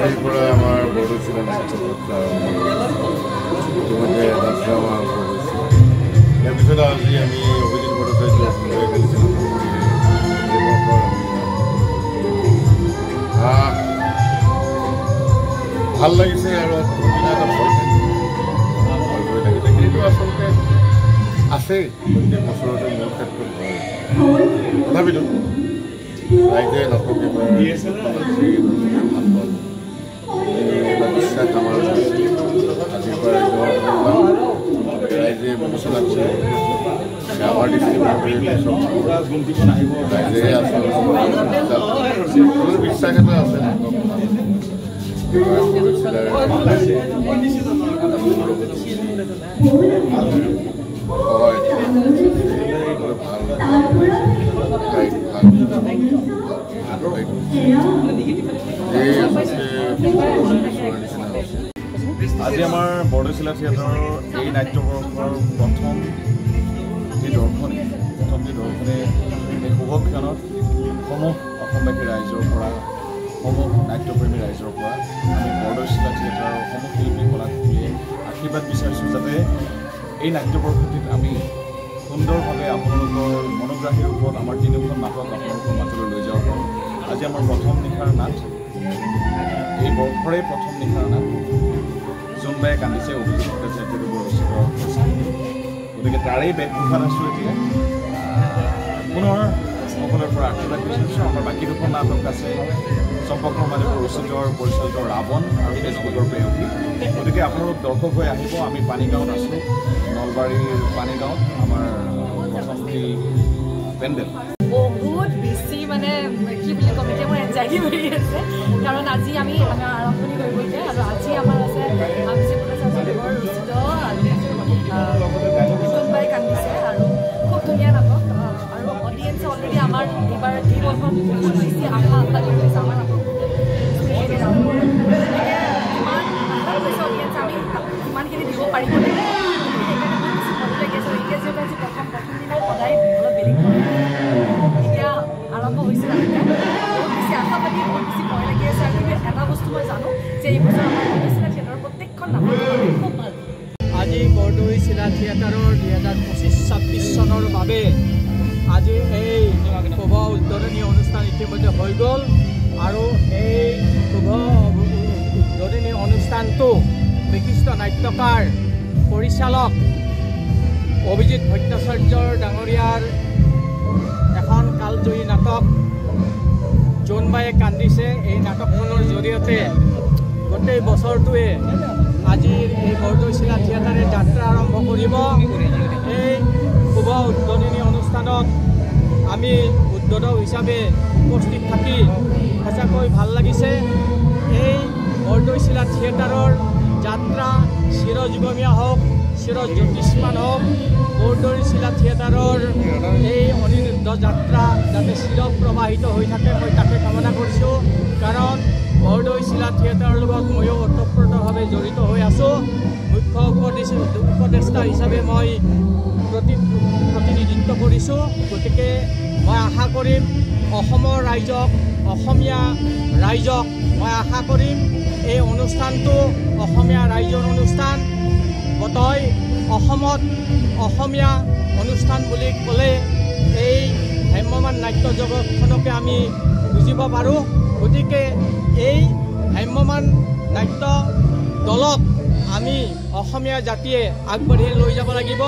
আজিৰ পৰা আমাৰ বৰদৈচিলা নাট্যযাত্ৰা ইতিমধ্যে যাত্ৰা আৰম্ভ হৈছে। ইয়াৰ পিছত আজি আমি অভিজিত ভট্টাচাৰ্য ভাল লাগিছে আৰু এটা ভয় লাগিছে, কিন্তু আচলতে আছেই প্ৰত্যেক বছৰতে মোৰ ক্ষেত্ৰত হয়। তথাপিতো ৰাইজে নথকে ভাল পাব এটা বিশ্বাস আমাৰ আজিৰ পৰা ৰাইজে বিবেচনা কৰে আমাৰ ৰাইজে আচলতে বিশ্বাস এটা আছে আজি আমাৰ বৰদৈচিলা থিয়েটাৰৰ এই নাট্যবৰ্ষৰ প্ৰথম যি দৰ্শনী এই শুভক্ষণত সমূহ অসমবাসী ৰাইজৰ পৰা সমূহ নাট্যপ্ৰেমী ৰাইজৰ পৰা আমি বৰদৈচিলা থিয়েটাৰৰ সমূহ শিল্পী কলাকৰ্মীয়ে আশীৰ্বাদ বিচাৰিছোঁ যাতে এই নাট্যবৰ্ষটিত আমি সুন্দৰভাৱে আপোনালোকৰ মনোগ্ৰাহীৰ ওপৰত আমাৰ তিনিখন নাটক আপোনালোকৰ মাজলৈ লৈ যাব পাৰোঁ। আজি আমাৰ প্ৰথম নিশাৰ নাট, এই বৰ্ষৰে প্ৰথম নিশাৰ নাট জোনবায়ে কান্দিছে অভিজিত ভট্টাচাৰ্যৰ ৰচিত হৈছে। গতিকে তাৰেই বেশভূষাত আছোঁ এতিয়া। পুনৰ সকলোৰে পৰা আশীৰ্বাদ বিচাৰিছোঁ। আমাৰ বাকী দুখন নাটক আছে, চম্পক শৰ্মাদেৱৰ ৰচিত পৰিচালিত ৰাৱণ আৰু ফেচবুকৰ প্ৰেয়সী। গতিকে আপোনালোক দৰ্শক হৈ আহিব। আমি পানীগাঁৱত আছোঁ, নলবাৰীৰ পানীগাঁৱত আমাৰ প্ৰথমটি পেণ্ডেল। বহুত বেছি মানে কি বুলি ক'ম, এতিয়া মোৰ এনজাইটি হৈ আছে, কাৰণ আজি আমি আৰম্ভণি কৰিব যে, আৰু আজি আমাৰ আছে অভিজিত ভট্টাচাৰ্যদেৱৰ ৰচিত জোনবায়ে কান্দিছে, আৰু খুব ধুনীয়া নাটক। আৰু অডিয়েঞ্চে অলৰেডি আমাৰ এইবাৰ এই বছৰত বহুত বেছি আশা লাগি গৈছে আমাৰ নাটক। ইমান আশা কৰিছে অডিয়েঞ্চে, আমি ইমানখিনি দিব পাৰিব লাগে, সেইকাৰণে বেছি ভাল লাগি আছে। এতিয়া যিহেতু আজি প্ৰথম দিনা সদায় অলপ বেলেগ এতিয়া আৰম্ভ হৈছে, বহুত বেছি আশাবাদী, বহুত বেছি ভয় লাগি আছে। আৰু কিন্তু এটা বস্তু মই জানো যে এই বছৰ আমাৰ বৰদৈচিলা থিয়েটাৰৰ প্ৰত্যেকখন নাটক খুব ভাল। আজি বৰদৈচিলা থিয়েটাৰৰ 2025-26 চনৰ বাবে আজি এই শুভ উদ্বোধনী অনুষ্ঠান ইতিমধ্যে হৈ গ'ল, আৰু এই শুভ উদ্বোধনী অনুষ্ঠানটো বিশিষ্ট নাট্যকাৰ পৰিচালক অভিজিত ভট্টাচাৰ্যৰ ডাঙৰীয়াৰ এখন কালজয়ী নাটক জোনবায়ে কান্দিছে, এই নাটকখনৰ জৰিয়তে গোটেই বছৰটোৱে আজিৰ এই বৰদৈচিলা থিয়েটাৰে যাত্ৰা আৰম্ভ কৰিব। এই শুভ উদ্বোধনী অনুষ্ঠানত আমি উদ্বোধক হিচাপে উপস্থিত থাকি সঁচাকৈ ভাল লাগিছে। এই বৰদৈচিলা থিয়েটাৰৰ যাত্ৰা চিৰজীৱনীয়া হওক, চিৰজ্যোতিষ্মান হওক। বৰদৈচিলা থিয়েটাৰৰ এই অনিৰুদ্ধ যাত্ৰা যাতে চিৰপ্ৰবাহিত হৈ থাকে, মই তাকে কামনা কৰিছোঁ। কাৰণ বৰদৈচিলা থিয়েটাৰৰ লগত ময়ো ওতঃপ্ৰোতভাৱে জড়িত হৈ আছোঁ। মুখ্য উপদেষ্টা হিচাপে মই প্ৰতিনিধিত্ব কৰিছোঁ। গতিকে মই আশা কৰিম অসমৰ ৰাইজক, অসমীয়া ৰাইজক মই আশা কৰিম এই অনুষ্ঠানটো অসমীয়া ৰাইজৰ অনুষ্ঠান। গতই অসমত অসমীয়া অনুষ্ঠান বুলি ক'লে এই ভ্ৰাম্যমান নাট্য জগতখনকে আমি বুজিব পাৰোঁ। গতিকে এই ভ্ৰাম্যমান নাট্য দলক আমি অসমীয়া জাতিয়ে আগবাঢ়ি লৈ যাব লাগিব।